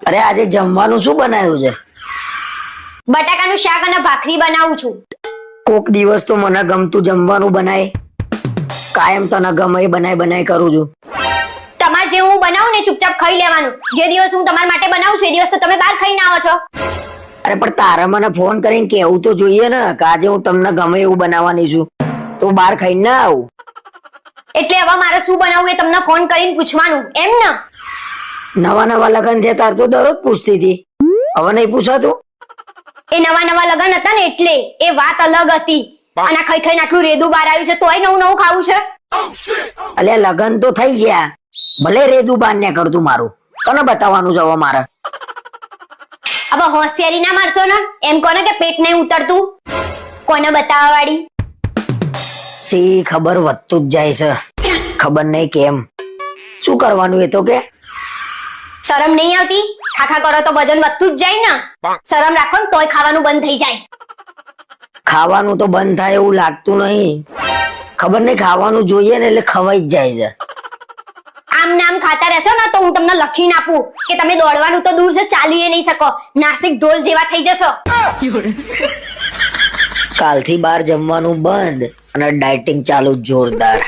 અરે આજે જમવાનું શું બનાવ્યું છે? બટાકાનું શાક અને ભાખરી બનાવું છું. કોક દિવસ તો મને ગમતું જમવાનું બનાય. કાયમ તને ગમે એ બનાય કરું છું. તમારે જે હું બનાવું ને ચૂપચાપ ખાઈ લેવાનું. જે દિવસ હું તમારા માટે બનાવું છું એ દિવસ તો તમે બહાર ખાઈને આવો છો. અરે પણ તારે મને ફોન કરીને કેવું તો જોઈએ ને કે આજે હું તમને ગમે એવું બનાવવાની છું, તો બહાર ખાઈને ના આવું. એટલે હવે મારે શું બનાવવું એ તમને ફોન કરીને પૂછવાનું એમ ને? નવા લગન થયા તાર તો દરરોજ પૂછતી હતી, હવે નહીં પૂછાતું? એ નવા લગન હતા ને એટલે એ વાત અલગ હતી. અને ખાઈ ખાઈને આટલું રેદું બહાર આવ્યું છે તોય નવું ખાવું છે. અલ્યા લગન તો થઈ ગયા, ભલે રેદું બાર ને કરતું મારું, તને બતાવવાનું છે હવે મારે. હવે હોશિયારી ના મારશો ને, એમ કોને કે પેટ નહીં ઉતરતું? કોને બતાવવા વાળી? સી ખબર વધતું જ જાય છે, ખબર નહીં કેમ. શું કરવાનું એ તો કે? શરમ નહીં આવતી? ખાખા કરો તો વજન વધતું જ જાય ને. શરમ રાખો ને તોય ખાવાનું બંધ થઈ જાય. ખાવાનું તો બંધ થાય એવું લાગતું નહીં, ખબર નહીં ખાવાનું જોઈએ ને એટલે ખવાઈ જ જાય છે. આમ નામ ખાતા રહેશો ને તો હું તમને લખીને આપું કે તમે દોડવાનું તો દૂર છે ચાલી નહીં શકો, નાસિક ઢોલ જેવા થઈ જશો. કાલથી બહાર જમવાનું બંધ અને ડાયટિંગ ચાલુ જોરદાર.